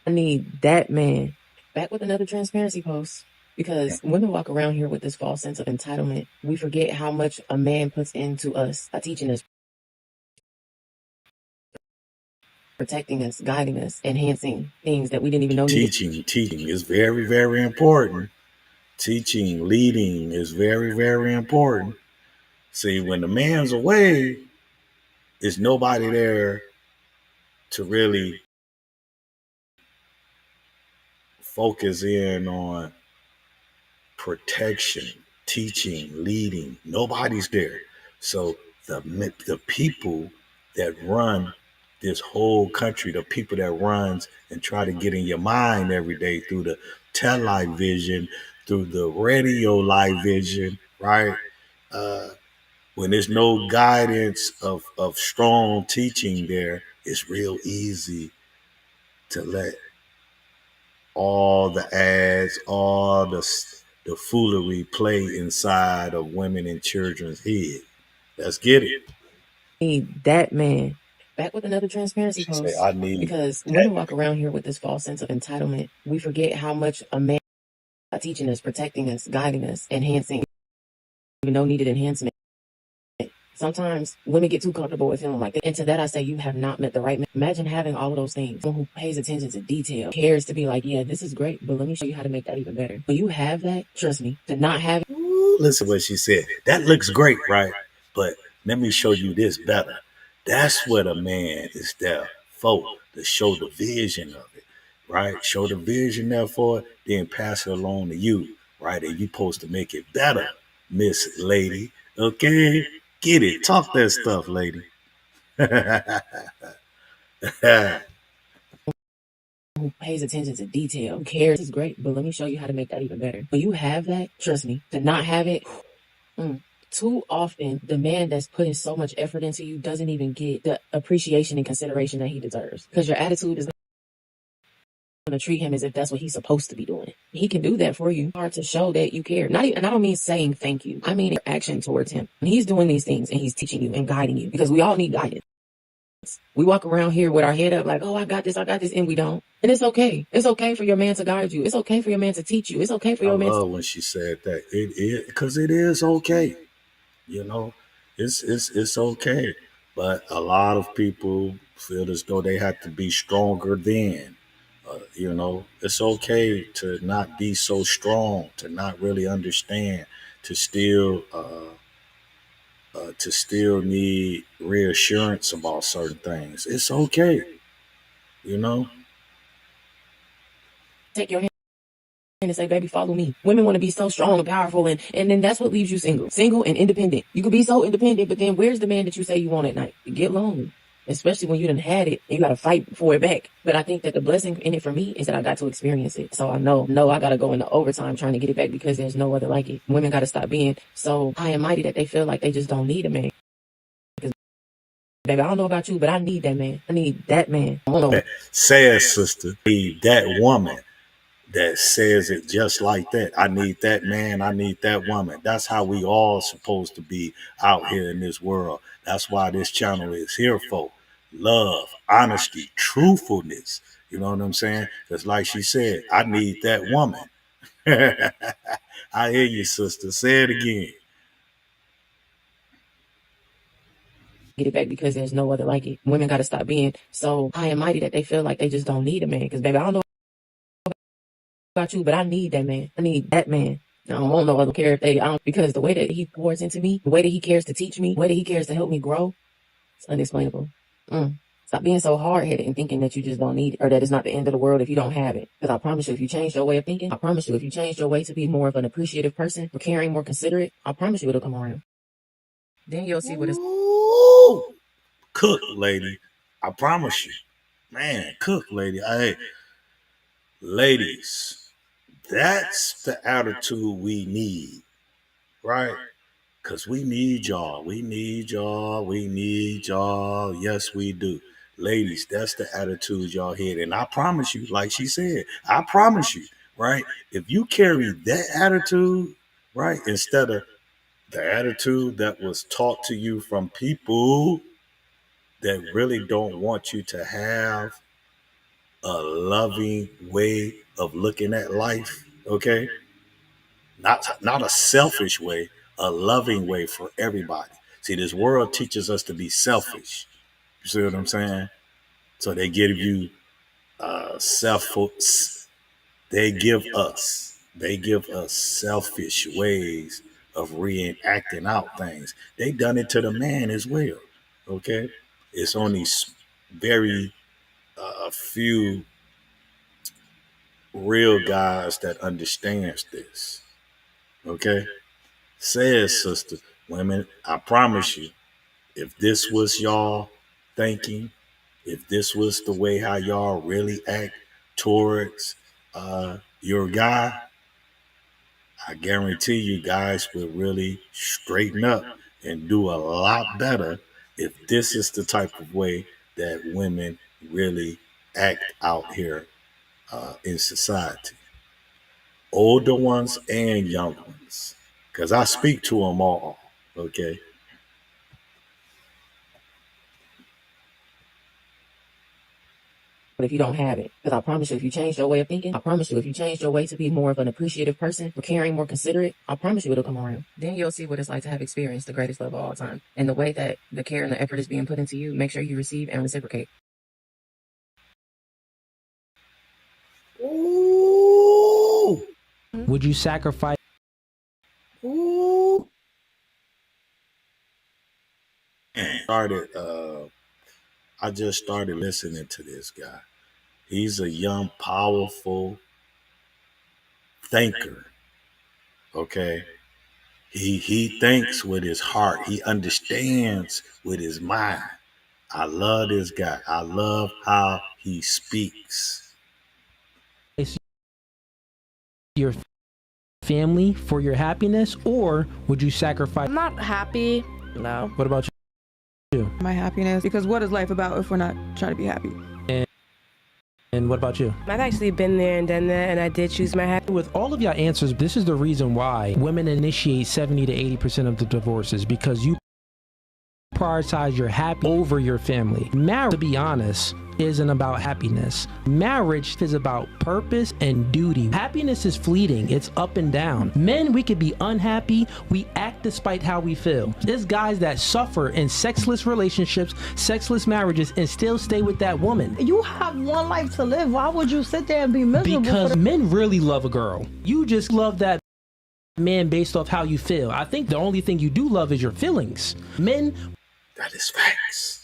I need that man back with another transparency post because women walk around here with this false sense of entitlement. We forget how much a man puts into us by teaching us, protecting us, guiding us, enhancing things that we didn't even know. Teaching is very, very important. Teaching, leading is very, very important. See, when the man's away, there's nobody there to really focus in on protection, teaching, leading. Nobody's there. So the people that run this whole country, the people that runs and try to get in your mind every day through the television, through the radio live vision, right? Uh, when there's no guidance of strong teaching there, it's real easy to let all the ads, all the foolery play inside of women and children's head. Let's get it. Need that man. Back with another transparency She say, post. I need Because that. women walk around here with this false sense of entitlement. We forget how much a man is teaching us, protecting us, guiding us, enhancing, even though needed enhancement. Sometimes women get too comfortable with feeling like that. And to that I say you have not met the right man. Imagine having all of those things. Someone who pays attention to detail, cares to be like, yeah, this is great, but let me show you how to make that even better. When you have that, trust me, to not have it. Ooh, listen what she said. That looks great, right? But let me show you this better. That's what a man is there for, to show the vision of it, right? Show the vision there for it, then pass it along to you, right? And you supposed to make it better, Miss Lady. Okay? Get it. Talk that stuff, lady. Who pays attention to detail, who cares is great, but let me show you how to make that even better. When you have that, trust me, to not have it, too often the man that's putting so much effort into you doesn't even get the appreciation and consideration that he deserves. Because your attitude is not going to treat him as if that's what he's supposed to be doing. He can do that for you. Hard to show that you care. Not even, and I don't mean saying thank you. I mean action towards him. When he's doing these things and he's teaching you and guiding you, because we all need guidance. We walk around here with our head up like, oh, I got this, and we don't. And it's okay. It's okay for your man to guide you. It's okay for your man to teach you. It's okay for your man. I love when she said that. It is, because it is okay. You know, it's okay. But a lot of people feel as though they have to be stronger than. You know, it's okay to not be so strong, to not really understand, to still need reassurance about certain things. It's okay, you know. Take your hand and say, baby, follow me. Women want to be so strong and powerful, and then that's what leaves you single and independent. You could be so independent, but then where's the man that you say you want at night? You get lonely. Especially when you done had it and you got to fight for it back. But I think that the blessing in it for me is that I got to experience it. So I know I got to go into overtime trying to get it back because there's no other like it. Women got to stop being so high and mighty that they feel like they just don't need a man. Because, baby, I don't know about you, but I need that man. I need that man. I don't know. Say it, sister. I need that woman that says it just like that. I need that man. I need that woman. That's how we all supposed to be out here in this world. That's why this channel is here for. Love, honesty, truthfulness. You know what I'm saying? Because like she said, I need that woman. I hear you, sister. Say it again. Get it back because there's no other like it. Women got to stop being so high and mighty that they feel like they just don't need a man. Because, baby, I don't know about you, but I need that man. I need that man. I don't want no other care if they don't, because the way that he pours into me, the way that he cares to teach me, the way that he cares to help me grow, it's unexplainable. Stop being so hard-headed and thinking that you just don't need it or that it's not the end of the world if you don't have it. Because I promise you, if you change your way of thinking, I promise you, if you change your way to be more of an appreciative person, more caring, more considerate, I promise you it'll come around. Then you'll see what it's... Ooh, cook, lady. I promise you. Man, cook, lady. Hey, ladies, that's the attitude we need, right? Because we need y'all. We need y'all. We need y'all. Yes, we do. Ladies, that's the attitude y'all had. And I promise you, like she said, I promise you, right? If you carry that attitude, right, instead of the attitude that was taught to you from people that really don't want you to have a loving way of looking at life, okay? Not a selfish way, a loving way for everybody. See, this world teaches us to be selfish. You see what I'm saying? So they give you they give us selfish ways of reenacting out things. They done it to the man as well. Okay, it's only very a few real guys that understands this. Okay? Says sister, women, I promise you, if this was y'all thinking, if this was the way how y'all really act towards your guy, I guarantee you guys will really straighten up and do a lot better if this is the type of way that women really act out here in society. Older ones and young ones. Because I speak to them all, okay? But if you don't have it, because I promise you, if you change your way of thinking, I promise you, if you change your way to be more of an appreciative person, more caring, more considerate, I promise you it'll come around. Then you'll see what it's like to have experienced the greatest love of all time. And the way that the care and the effort is being put into you, make sure you receive and reciprocate. Ooh. Would you sacrifice? Ooh. I just started listening to this guy. He's a young, powerful thinker. Okay. He thinks with his heart. He understands with his mind. I love this guy. I love how he speaks. Your family for your happiness, or would you sacrifice? I'm not happy. No. What about you? My happiness. Because what is life about if we're not trying to be happy? And what about you? I've actually been there and done that, and I did choose my happiness. With all of your answers, this is the reason why women initiate 70 to 80% of the divorces, because you prioritize your happy over your family. Marriage, to be honest, isn't about happiness. Marriage is about purpose and duty. Happiness is fleeting. It's up and down. Men, we could be unhappy. We act despite how we feel. There's guys that suffer in sexless relationships, sexless marriages, and still stay with that woman. You have one life to live. Why would you sit there and be miserable? Because men really love a girl. You just love that man based off how you feel. I think the only thing you do love is your feelings. Men, that is facts.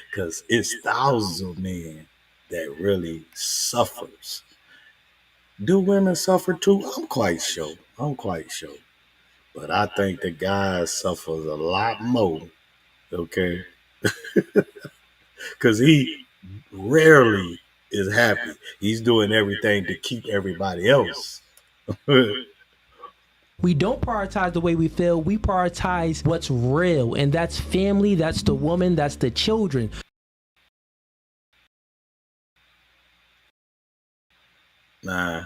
Because it's thousands of men that really suffers. Do women suffer too? I'm quite sure. But I think the guy suffers a lot more, okay? Because he rarely is happy. He's doing everything to keep everybody else. We don't prioritize the way we feel. We prioritize what's real, and that's family, that's the woman, that's the children. Nah.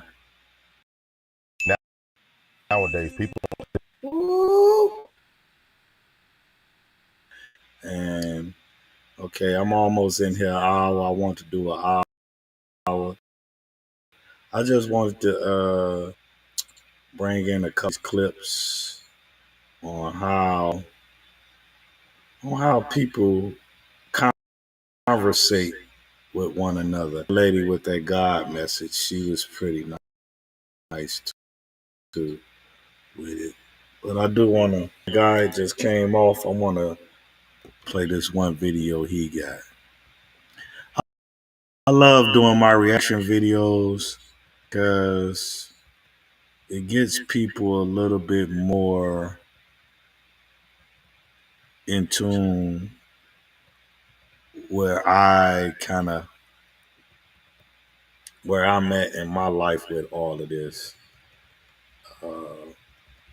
Nowadays, people. And okay, I'm almost in here an hour. I want to do an hour. I just wanted to bring in a couple clips on how people conversate with one another. The lady with that God message, she was pretty nice too with it. But I do want to, the guy just came off. I want to play this one video he got. I love doing my reaction videos because it gets people a little bit more in tune where I'm at in my life with all of this.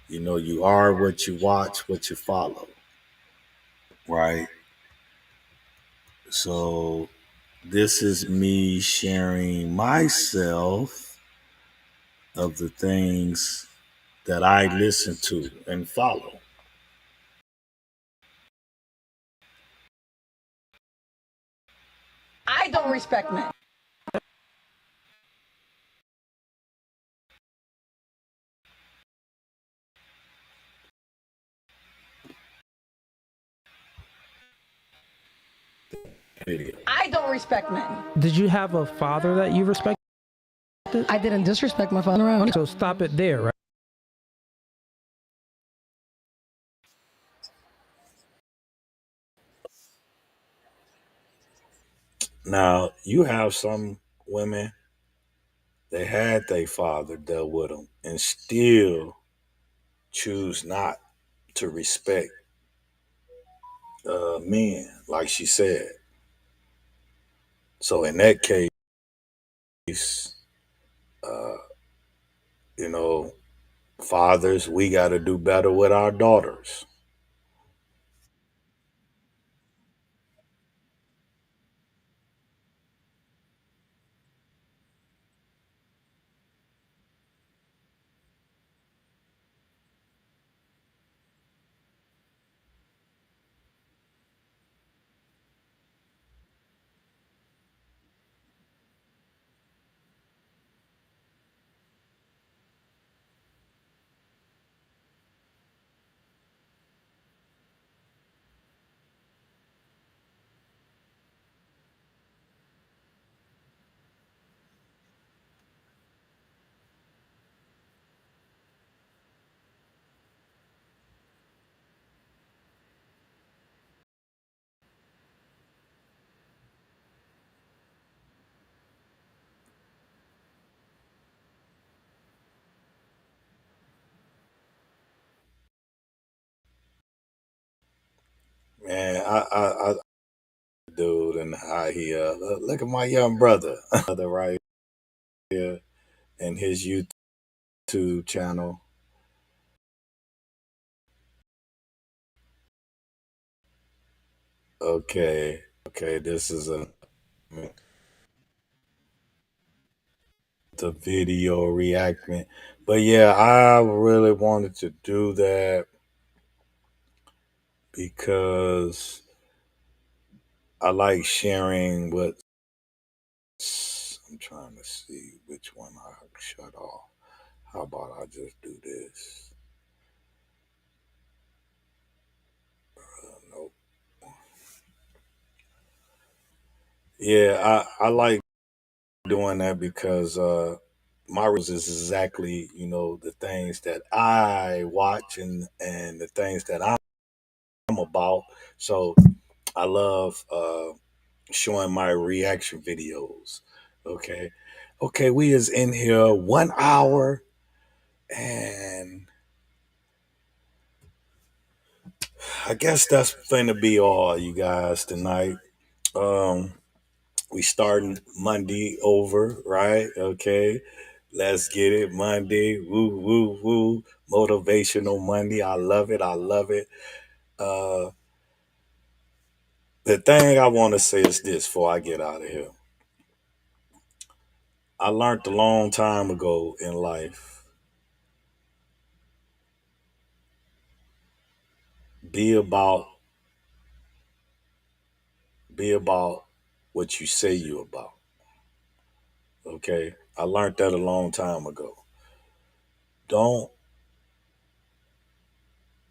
You know, you are what you watch, what you follow, right? So this is me sharing myself of the things that I listen to and follow. I don't respect men. I don't respect men. Did you have a father that you respected? I didn't disrespect my father around. So stop it there, right? Now, you have some women, they had their father dealt with them and still choose not to respect men, like she said. So in that case, uh, you know, fathers, we got to do better with our daughters. Man, I dude, and how he look at my young brother, right here, and his YouTube channel. Okay, this is the video reaction. But yeah, I really wanted to do that because I like sharing what I'm trying to see which one I shut off. How about I just do this? Nope. Yeah, I like doing that because my rules is exactly, the things that I watch and the things that I'm about. So I love showing my reaction videos. Okay. Okay, we is in here 1 hour and I guess that's gonna be all, you guys, tonight. Um we starting Monday over, right? Okay. Let's get it. Monday. Woo, woo, woo. Motivational Monday. I love it. I love it. Uh the thing I want to say is this before I get out of here. I learned a long time ago in life. Be about be about what you say you about. Okay? I learned that a long time ago. Don't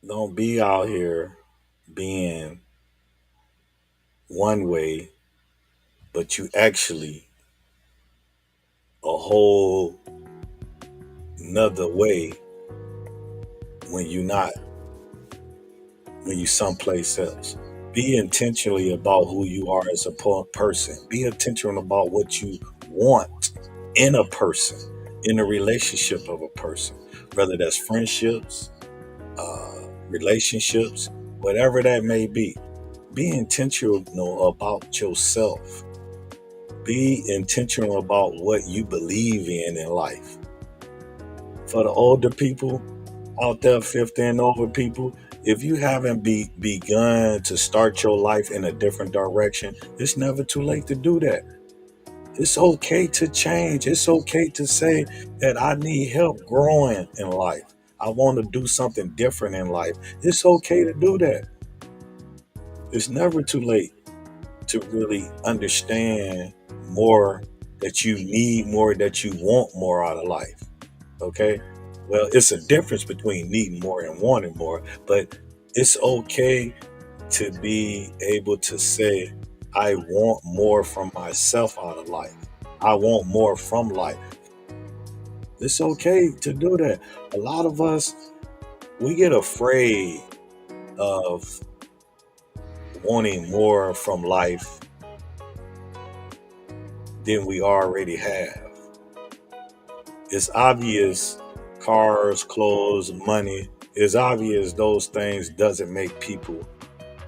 don't be out here being one way, but you actually a whole another way when you not when you someplace else. Be intentionally about who you are as a person. Be intentional about what you want in a person, in a relationship of a person, whether that's friendships, relationships, whatever that may be. Be intentional about yourself. Be intentional about what you believe in life. For the older people out there, 50 and over people, if you haven't begun to start your life in a different direction, it's never too late to do that. It's okay to change. It's okay to say that I need help growing in life. I want to do something different in life. It's okay to do that. It's never too late to really understand more, that you need more, that you want more out of life. Okay? Well, it's a difference between needing more and wanting more, but it's okay to be able to say, I want more from myself out of life. I want more from life. It's okay to do that. A lot of us, we get afraid of wanting more from life than we already have. It's obvious cars, clothes, money. It's obvious those things doesn't make people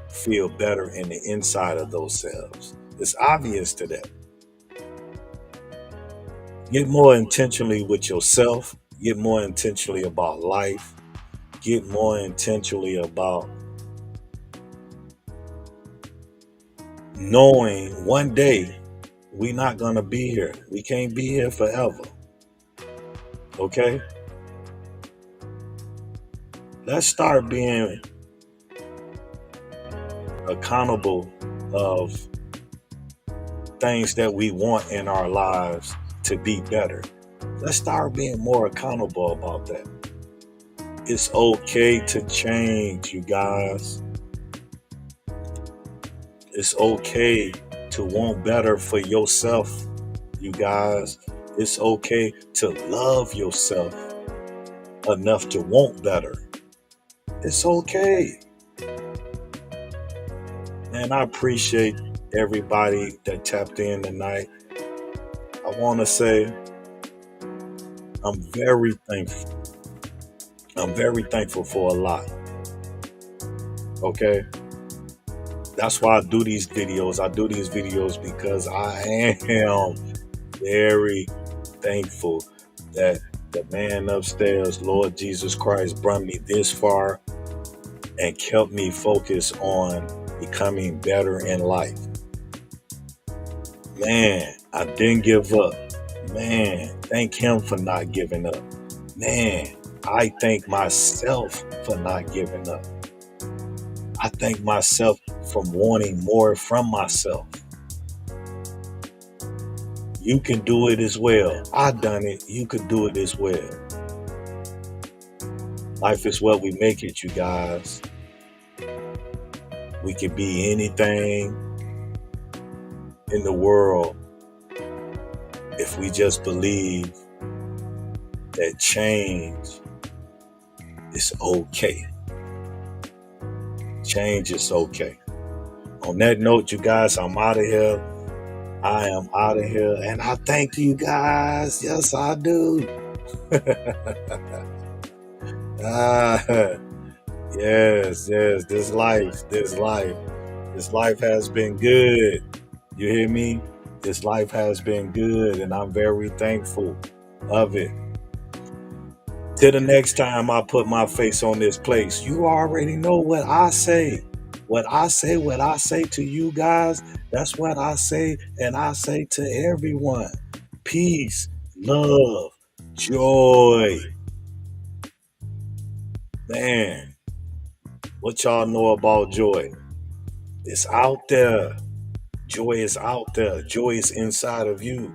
feel better in the inside of themselves. It's obvious to them. Get more intentionally with yourself. Get more intentionally about life. Get more intentionally about knowing one day we're not going to be here. We can't be here forever. Okay? Let's start being accountable of things that we want in our lives to be better. Let's start being more accountable about that. It's okay to change, you guys. It's okay to want better for yourself, you guys. It's okay to love yourself enough to want better. It's okay. And I appreciate everybody that tapped in tonight. I want to say I'm very thankful. I'm very thankful for a lot. Okay? That's why I do these videos. I do these videos because I am very thankful that the man upstairs, Lord Jesus Christ, brought me this far and kept me focused on becoming better in life. Man, I didn't give up. Man, thank him for not giving up. Man, I thank myself for not giving up. I thank myself for wanting more from myself. You can do it as well. I've done it. You can do it as well. Life is what we make it, you guys. We can be anything in the world if we just believe that change is okay. Change is okay. On that note, you guys, I'm out of here. I am out of here. And I thank you guys. Yes, I do. Yes. This life has been good. You hear me? This life has been good, and I'm very thankful of it. Till the next time I put my face on this place, you already know what I say. What I say to you guys, that's what I say, and I say to everyone. Peace, love, joy. Man, what y'all know about joy? It's out there. Joy is out there. Joy is inside of you.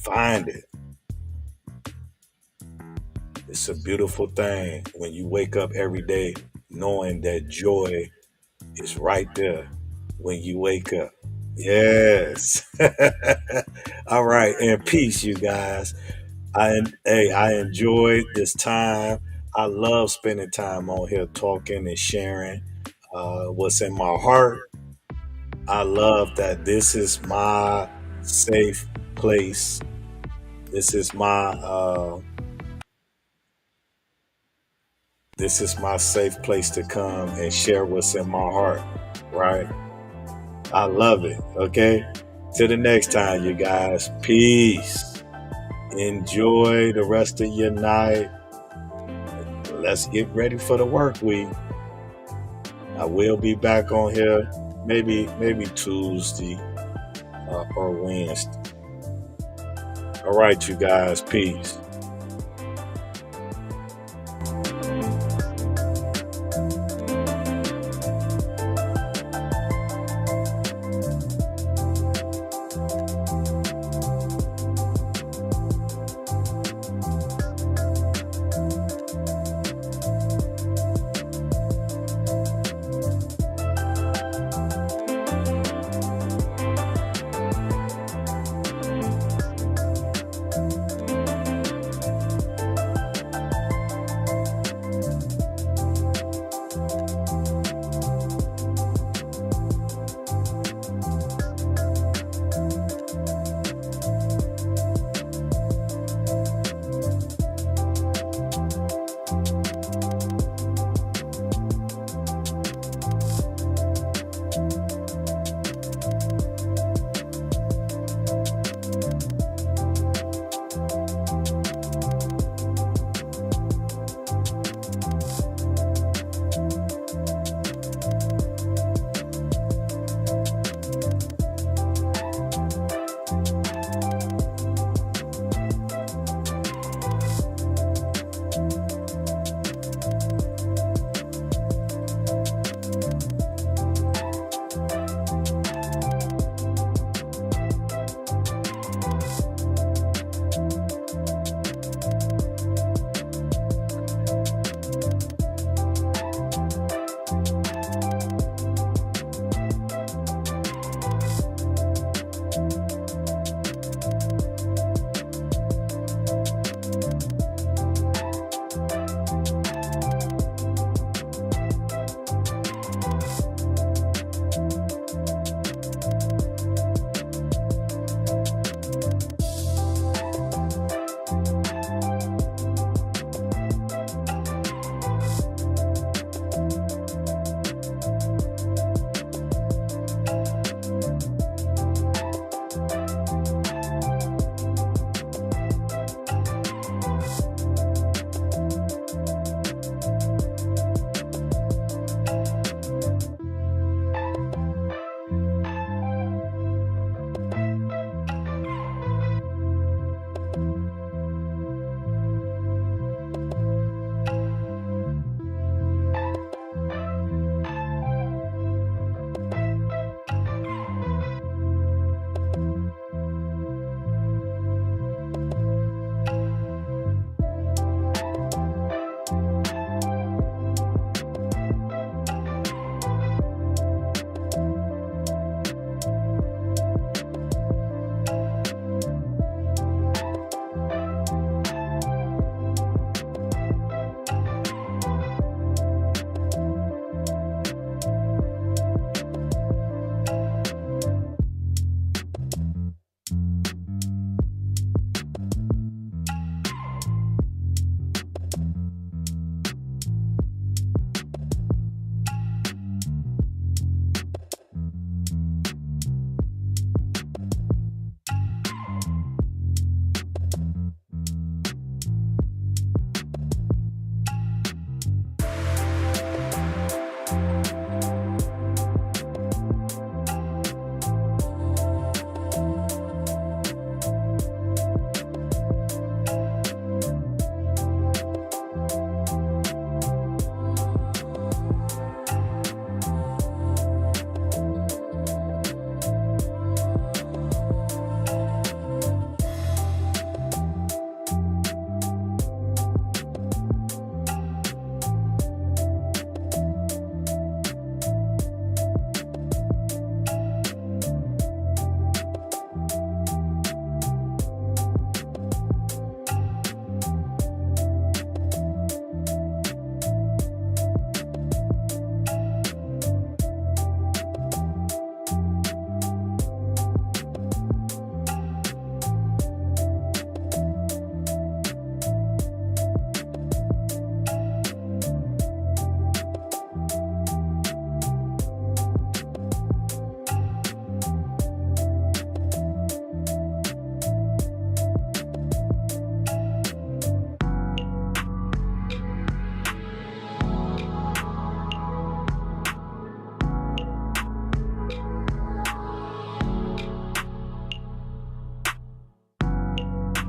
Find it. It's a beautiful thing when you wake up every day knowing that joy is right there when you wake up. Yes. All right. And peace, you guys. I enjoyed this time. I love spending time on here talking and sharing what's in my heart. I love that this is my safe place. This is my safe place to come and share what's in my heart, right? I love it, okay? Till the next time, you guys. Peace. Enjoy the rest of your night. Let's get ready for the work week. I will be back on here maybe Tuesday or Wednesday. All right, you guys. Peace.